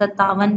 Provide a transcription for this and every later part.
57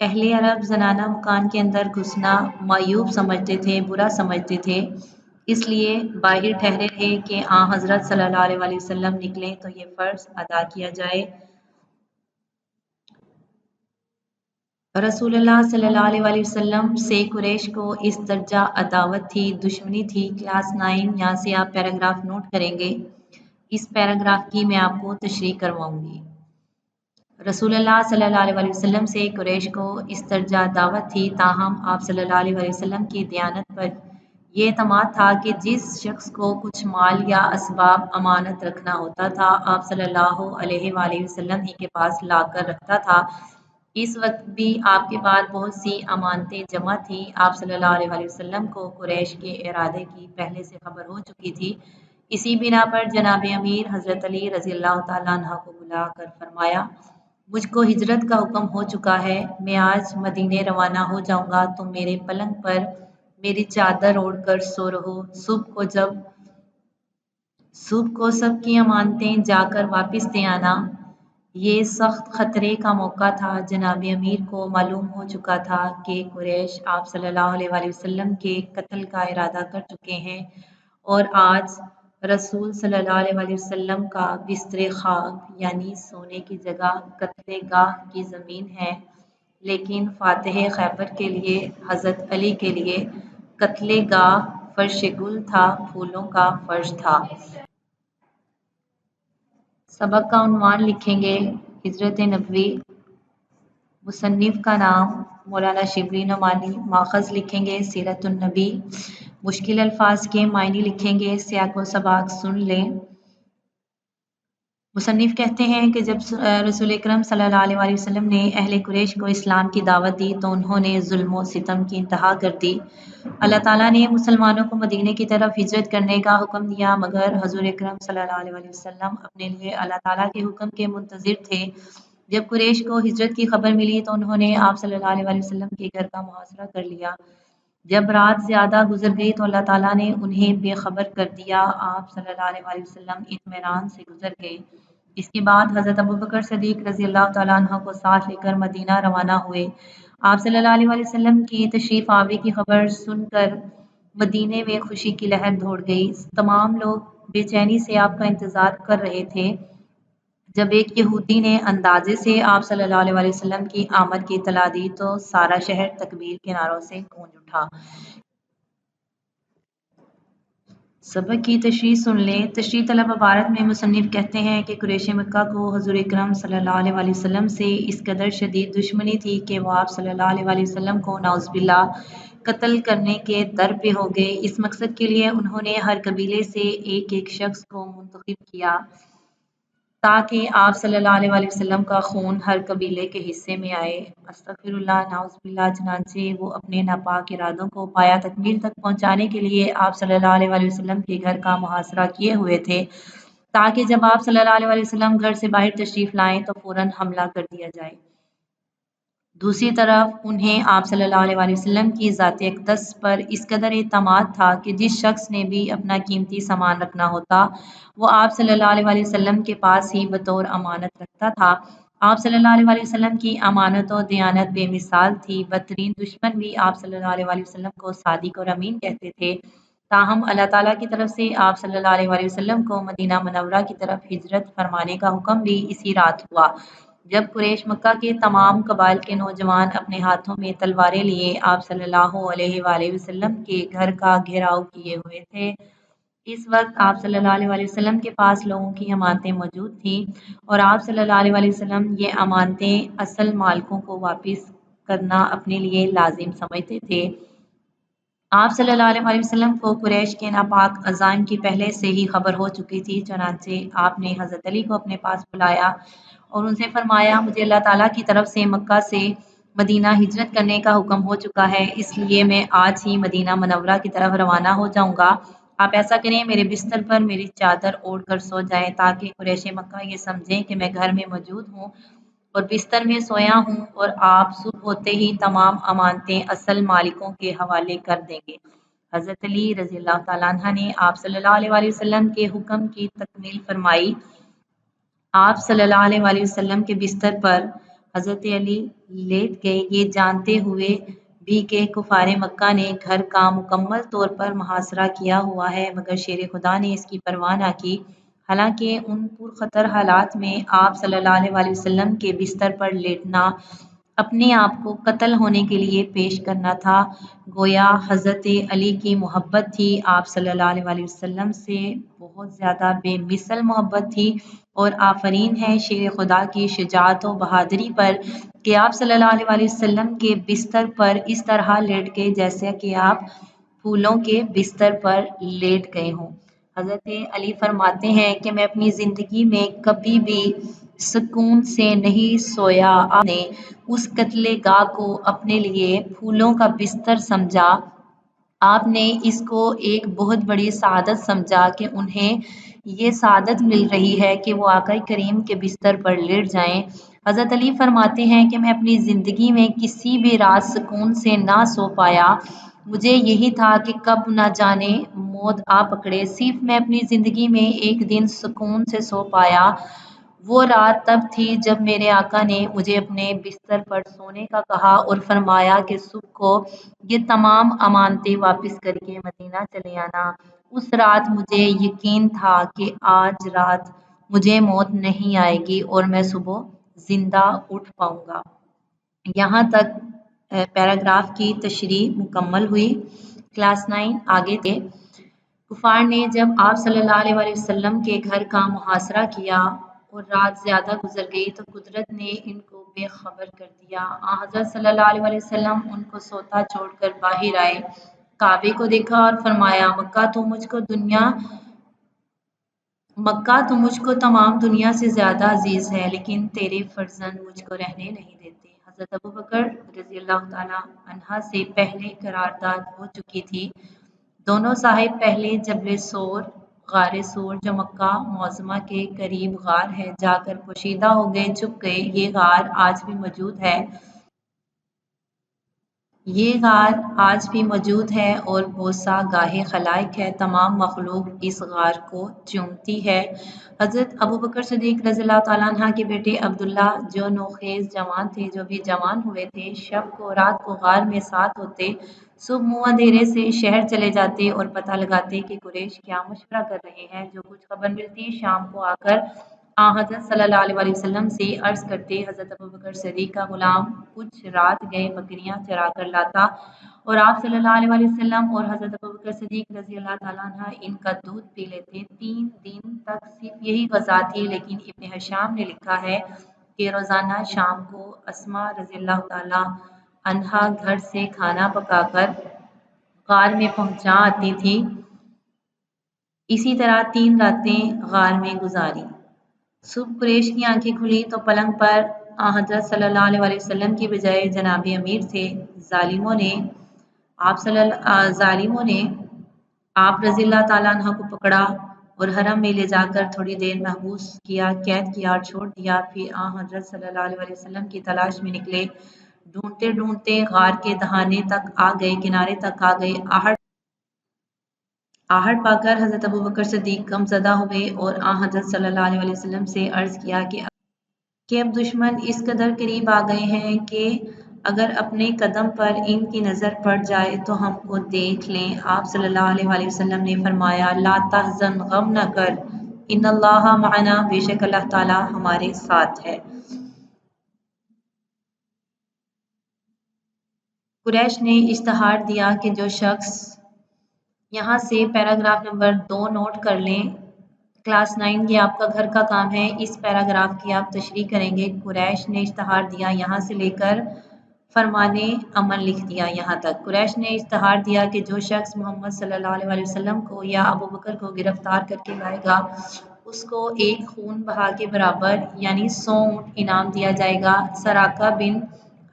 اہل عرب زنانہ مکان کے اندر گھسنا معیوب سمجھتے تھے، برا سمجھتے تھے، اس لیے باہر ٹھہرے تھے کہ حضرت صلی اللہ علیہ وسلم نکلیں تو یہ فرض ادا کیا جائے۔ رسول اللہ صلی اللہ علیہ وسلم سے قریش کو اس درجہ عداوت تھی، دشمنی تھی۔ کلاس 9 یہاں سے آپ پیراگراف نوٹ کریں گے، اس پیراگراف کی میں آپ کو تشریح کرواؤں گی۔ رسول اللہ صلی اللہ علیہ وسلم سے قریش کو اس درجہ دعوت تھی، تاہم آپ صلی اللہ علیہ وسلم کی دیانت پر یہ اعتماد تھا کہ جس شخص کو کچھ مال یا اسباب امانت رکھنا ہوتا تھا، آپ صلی اللہ علیہ وآلہ وسلم ہی کے پاس لا کر رکھتا تھا۔ اس وقت بھی آپ کے پاس بہت سی امانتیں جمع تھیں۔ آپ صلی اللہ علیہ وآلہ وسلم کو قریش کے ارادے کی پہلے سے خبر ہو چکی تھی۔ اسی بنا پر جناب امیر حضرت علی رضی اللہ تعالیٰ عنہ کو بلا کر فرمایا، مجھ کو ہجرت کا حکم ہو چکا ہے، میں آج مدینے روانہ ہو جاؤں گا، تم میرے پلنگ پر میری چادر اوڑھ کر سو رہو، صبح کو سب کی امانتیں جا کر واپس دے آنا۔ یہ سخت خطرے کا موقع تھا۔ جناب امیر کو معلوم ہو چکا تھا کہ قریش آپ صلی اللہ علیہ وآلہ وسلم کے قتل کا ارادہ کر چکے ہیں، اور آج رسول صلی اللہ علیہ وآلہ وسلم کا بستر خواب یعنی سونے کی جگہ قتل گاہ کی زمین ہے، لیکن فاتح خیبر کے لیے، حضرت علی کے لیے قتل گاہ فرش گل تھا، پھولوں کا فرش تھا۔ سبق کا عنوان لکھیں گے ہجرت نبوی، مصنف کا نام مولانا شبلی نعمانی، ماخذ لکھیں گے سیرت النبی، مشکل الفاظ کے معنی لکھیں گے، سیاق و سباق سن لیں۔ مصنف کہتے ہیں کہ جب رسول اکرم صلی اللہ علیہ وآلہ وسلم نے اہل قریش کو اسلام کی دعوت دی تو انہوں نے ظلم و ستم کی انتہا کر دی۔ اللہ تعالیٰ نے مسلمانوں کو مدینے کی طرف ہجرت کرنے کا حکم دیا، مگر حضور اکرم صلی اللہ علیہ وآلہ وسلم اپنے لیے اللہ تعالیٰ کے حکم کے منتظر تھے۔ جب قریش کو ہجرت کی خبر ملی تو انہوں نے آپ صلی اللہ علیہ وآلہ وسلم کے گھر کا محاصرہ کر لیا۔ جب رات زیادہ گزر گئی تو اللہ تعالیٰ نے انہیں بے خبر کر دیا۔ آپ صلی اللہ علیہ وآلہ وسلم اطمینان سے گزر گئے۔ اس کے بعد حضرت ابوبکر صدیق رضی اللہ تعالیٰ عنہ کو ساتھ لے کر مدینہ روانہ ہوئے۔ آپ صلی اللہ علیہ وآلہ وسلم کی تشریف آوری کی خبر سن کر مدینے میں خوشی کی لہر دوڑ گئی۔ تمام لوگ بے چینی سے آپ کا انتظار کر رہے تھے۔ جب ایک یہودی نے اندازے سے آپ صلی اللہ علیہ وآلہ وسلم کی آمد کی اطلاع دی تو سارا شہر تکبیر کے نعروں سے گونج اٹھا۔ سبق کی تشریح سن لیں۔ تشریح طلب عبارت میں مصنف کہتے ہیں کہ قریش مکہ کو حضور اکرم صلی اللہ علیہ وآلہ وسلم سے اس قدر شدید دشمنی تھی کہ وہ آپ صلی اللہ علیہ وآلہ وسلم کو نعوذ باللہ قتل کرنے کے در پہ ہو گئے۔ اس مقصد کے لیے انہوں نے ہر قبیلے سے ایک شخص کو منتخب کیا تاکہ آپ صلی اللہ علیہ وآلہ وسلم کا خون ہر قبیلے کے حصے میں آئے۔ استغفر اللہ، نعوذ باللہ۔ چنانچہ وہ اپنے ناپاک ارادوں کو پایہ تکمیل تک پہنچانے کے لیے آپ صلی اللہ علیہ وآلہ وسلم کے گھر کا محاصرہ کیے ہوئے تھے تاکہ جب آپ صلی اللہ علیہ وآلہ وسلم گھر سے باہر تشریف لائیں تو فوراً حملہ کر دیا جائے۔ دوسری طرف انہیں آپ صلی اللہ علیہ وآلہ وسلم کی ذات اقدس پر اس قدر اعتماد تھا کہ جس شخص نے بھی اپنا قیمتی سامان رکھنا ہوتا وہ آپ صلی اللہ علیہ وآلہ وسلم کے پاس ہی بطور امانت رکھتا تھا۔ آپ صلی اللہ علیہ وآلہ وسلم کی امانت و دیانت بے مثال تھی۔ بدترین دشمن بھی آپ صلی اللہ علیہ وآلہ وسلم کو صادق اور امین کہتے تھے۔ تاہم اللہ تعالیٰ کی طرف سے آپ صلی اللہ علیہ وآلہ وسلم کو مدینہ منورہ کی طرف ہجرت فرمانے کا حکم بھی اسی رات ہوا جب قریش مکہ کے تمام قبائل کے نوجوان اپنے ہاتھوں میں تلواریں لیے آپ صلی اللہ علیہ وآلہ وسلم کے گھر کا گھیراؤ کیے ہوئے تھے۔ اس وقت آپ صلی اللہ علیہ وآلہ وسلم کے پاس لوگوں کی امانتیں موجود تھیں اور آپ صلی اللہ علیہ وآلہ وسلم یہ امانتیں اصل مالکوں کو واپس کرنا اپنے لیے لازم سمجھتے تھے۔ آپ صلی اللہ علیہ وآلہ وسلم کو قریش کے ناپاک عزائم کی پہلے سے ہی خبر ہو چکی تھی، چنانچہ آپ نے حضرت علی کو اپنے پاس بلایا اور ان سے فرمایا، مجھے اللہ تعالیٰ کی طرف سے مکہ سے مدینہ ہجرت کرنے کا حکم ہو چکا ہے، اس لیے میں آج ہی مدینہ منورہ کی طرف روانہ ہو جاؤں گا۔ آپ ایسا کریں، میرے بستر پر میری چادر اوڑھ کر سو جائیں تاکہ قریش مکہ یہ سمجھیں کہ میں گھر میں موجود ہوں اور بستر میں سویا ہوں، اور آپ صبح ہوتے ہی تمام امانتیں اصل مالکوں کے حوالے کر دیں گے۔ حضرت علی رضی اللہ تعالیٰ عنہ نے آپ صلی اللہ علیہ وآلہ وسلم کے حکم کی تکمیل فرمائی۔ آپ صلی اللہ علیہ وآلہ وسلم کے بستر پر حضرت علی لیٹ گئے، یہ جانتے ہوئے بھی کہ کفار مکہ نے گھر کا مکمل طور پر محاصرہ کیا ہوا ہے، مگر شیر خدا نے اس کی پرواہ نہ کی۔ حالانکہ ان پرخطر حالات میں آپ صلی اللہ علیہ وسلم کے بستر پر لیٹنا اپنے آپ کو قتل ہونے کے لیے پیش کرنا تھا۔ گویا حضرت علی کی محبت تھی، آپ صلی اللہ علیہ وسلم سے بہت زیادہ بے مثل محبت تھی، اور آفرین ہے شیر خدا کی شجاعت و بہادری پر کہ آپ صلی اللہ علیہ وسلم کے بستر پر اس طرح لیٹ گئے جیسے کہ آپ پھولوں کے بستر پر لیٹ گئے ہوں۔ حضرت علی فرماتے ہیں کہ میں اپنی زندگی میں کبھی بھی سکون سے نہیں سویا۔ آپ نے اس قتل گاہ کو اپنے لیے پھولوں کا بستر سمجھا، آپ نے اس کو ایک بہت بڑی سعادت سمجھا کہ انہیں یہ سعادت مل رہی ہے کہ وہ آقا کریم کے بستر پر لیٹ جائیں۔ حضرت علی فرماتے ہیں کہ میں اپنی زندگی میں کسی بھی رات سکون سے نہ سو پایا، مجھے یہی تھا کہ کب نہ جانے موت آ پکڑے۔ صرف میں اپنی زندگی میں ایک دن سکون سے سو پایا، وہ رات تب تھی جب میرے آقا نے مجھے اپنے بستر پر سونے کا کہا اور فرمایا کہ صبح کو یہ تمام امانتیں واپس کر کے مدینہ چلے آنا۔ اس رات مجھے یقین تھا کہ آج رات مجھے موت نہیں آئے گی اور میں صبح زندہ اٹھ پاؤں گا۔ یہاں تک پیراگراف کی تشریح مکمل ہوئی۔ کلاس 9 آگے تھے۔ کفار نے جب آپ صلی اللہ علیہ وسلم کے گھر کا محاصرہ کیا اور رات زیادہ گزر گئی تو قدرت نے ان کو بے خبر کر دیا۔ حضرت صلی اللہ علیہ وسلم ان کو سوتا چھوڑ کر باہر آئے، کعبے کو دیکھا اور فرمایا مکہ تو مجھ کو تمام دنیا سے زیادہ عزیز ہے، لیکن تیرے فرزند مجھ کو رہنے نہیں دیتے۔ حضرت ابوبکر رضی اللہ تعالی عنہ سے پہلے قرارداد ہو چکی تھی۔ دونوں صاحب پہلے جبل سور، غار سور جو مکہ معظمہ کے قریب غار ہے، جا کر پوشیدہ ہو گئے، چھپ گئے۔ یہ غار آج بھی موجود ہے اور بوسہ گاہ خلائق ہے، تمام مخلوق اس غار کو چومتی ہے۔ حضرت ابوبکر صدیق رضی اللہ تعالیٰ عنہ کے بیٹے عبداللہ جو نوخیز جوان تھے، جو بھی جوان ہوئے تھے، شب کو رات کو غار میں ساتھ ہوتے، صبح منہ اندھیرے سے شہر چلے جاتے اور پتہ لگاتے کہ قریش کیا مشورہ کر رہے ہیں۔ جو کچھ خبر ملتی شام کو آ کر حضرت صلی اللہ علیہ وسلم سے عرض کرتے، حضرت ابوبکر صدیق کا غلام کچھ رات گئے بکریاں چرا کر لاتا اور آپ صلی اللہ علیہ وسلم اور حضرت ابوبکر صدیق رضی اللہ تعالیٰ عنہ ان کا دودھ پی لیتے۔ 3 دن تک صرف یہی غذا تھی، لیکن ابن ہشام نے لکھا ہے کہ روزانہ شام کو اسماء رضی اللہ تعالیٰ عنہا گھر سے کھانا پکا کر غار میں پہنچا آتی تھی۔ اسی طرح 3 راتیں غار میں گزاری۔ صبح قریش کی آنکھیں کھلی تو پلنگ پر حضرت صلی اللہ علیہ وسلم کی بجائے جناب امیر تھے۔ ظالموں نے آپ رضی اللہ تعالیٰ عنہ کو پکڑا اور حرم میں لے جا کر تھوڑی دیر محبوس کیا، قید کیا اور چھوڑ دیا۔ پھر حضرت صلی اللہ علیہ وسلم کی تلاش میں نکلے، ڈھونڈتے ڈھونڈتے غار کے دہانے تک آ گئے، کنارے تک آ گئے۔ آہٹ پا کر حضرت ابوبکر صدیق غم زدہ ہوئے اور حضرت صلی اللہ علیہ وسلم سے عرض کیا کہ اب دشمن اس قدر قریب آ گئے ہیں کہ اگر اپنے قدم پر ان کی نظر پڑ جائے تو ہم کو دیکھ لیں۔ آپ صلی اللہ علیہ وسلم نے فرمایا لا تحزن، غم نہ کر، ان اللہ معنا، بے شک اللہ تعالیٰ ہمارے ساتھ ہے۔ قریش نے اشتہار دیا کہ جو شخص یہاں سے پیراگراف نمبر 2 نوٹ کر لیں۔ کلاس 9 یہ آپ کا گھر کا کام ہے، اس پیراگراف کی آپ تشریح کریں گے۔ قریش نے اشتہار دیا، یہاں سے لے کر فرمانے عمل لکھ دیا یہاں تک۔ قریش نے اشتہار دیا کہ جو شخص محمد صلی اللہ علیہ وسلم کو یا ابوبکر کو گرفتار کر کے لائے گا، اس کو ایک خون بہا کے برابر یعنی 100 اونٹ انعام دیا جائے گا۔ سراقہ بن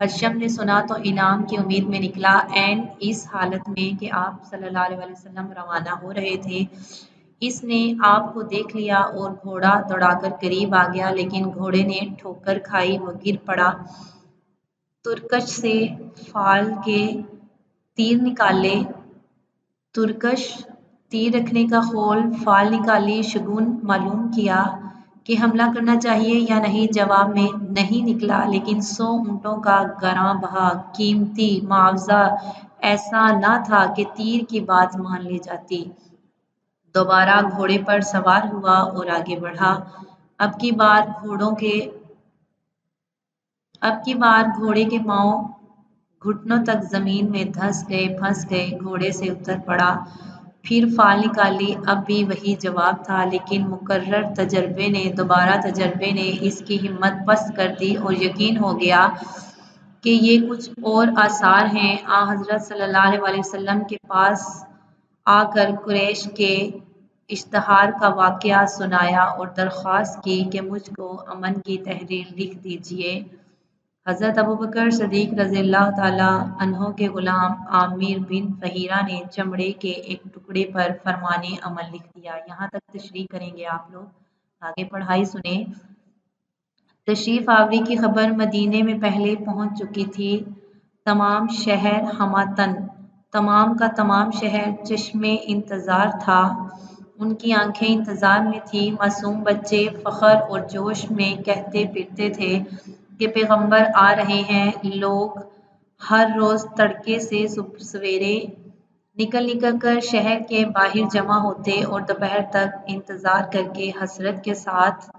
حشم نے سنا تو انعام کی امید میں نکلا۔ عین اس حالت میں کہ آپ صلی اللہ علیہ وسلم روانہ ہو رہے تھے، اس نے آپ کو دیکھ لیا اور گھوڑا دوڑا کر قریب آ گیا، لیکن گھوڑے نے ٹھوکر کھائی، وہ گر پڑا۔ ترکش سے فال کے تیر نکالے، ترکش تیر رکھنے کا خول، فال نکالی، شگون معلوم کیا کہ حملہ کرنا چاہیے یا نہیں، جواب میں نہیں نکلا، لیکن 100 اونٹوں کا گراں بہا قیمتی معاوضہ ایسا نہ تھا کہ تیر کی بات مان لی جاتی۔ دوبارہ گھوڑے پر سوار ہوا اور آگے بڑھا۔ اب کی بار گھوڑے کے پاؤں گھٹنوں تک زمین میں پھنس گئے، گھوڑے سے اتر پڑا، پھر فال نکالی، اب بھی وہی جواب تھا، لیکن مکرر تجربے نے اس کی ہمت پست کر دی اور یقین ہو گیا کہ یہ کچھ اور آثار ہیں۔ حضرت صلی اللہ علیہ وسلم کے پاس آ کر قریش کے اشتہار کا واقعہ سنایا اور درخواست کی کہ مجھ کو امن کی تحریر لکھ دیجیے۔ حضرت ابوبکر صدیق رضی اللہ تعالیٰ عنہ کے غلام عامر بن فہیرہ نے چمڑے کے ایک ٹکڑے پر فرمان عمل لکھ دیا۔ یہاں تک تشریح کریں گے آپ لوگ، آگے پڑھائی سنیں۔ تشریف آوری کی خبر مدینے میں پہلے پہنچ چکی تھی۔ تمام شہر ہماتن، تمام کا تمام شہر چشمے انتظار تھا، ان کی آنکھیں انتظار میں تھیں۔ معصوم بچے فخر اور جوش میں کہتے پھرتے تھے کہ پیغمبر آ رہے ہیں۔ لوگ ہر روز تڑکے سے سویرے نکل کر شہر کے باہر جمع ہوتے اور دوپہر تک انتظار کر کے حسرت کے ساتھ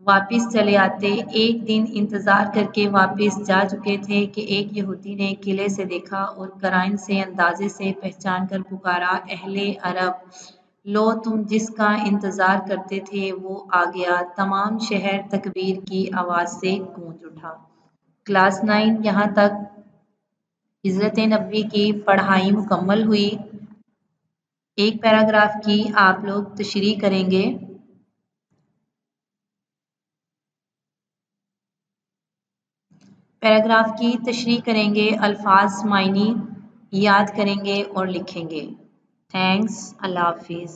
واپس چلے آتے۔ ایک دن انتظار کر کے واپس جا چکے تھے کہ ایک یہودی نے قلعے سے دیکھا اور قرائن سے اندازے سے پہچان کر پکارا، اہل عرب، لو تم جس کا انتظار کرتے تھے وہ آ گیا۔ تمام شہر تکبیر کی آواز سے گونج اٹھا۔ کلاس 9 یہاں تک ہجرت نبوی کی پڑھائی مکمل ہوئی۔ ایک پیراگراف کی آپ لوگ تشریح کریں گے۔ پیراگراف کی تشریح کریں گے، الفاظ معنی یاد کریں گے اور لکھیں گے۔ تھینکس، اللہ حافظ۔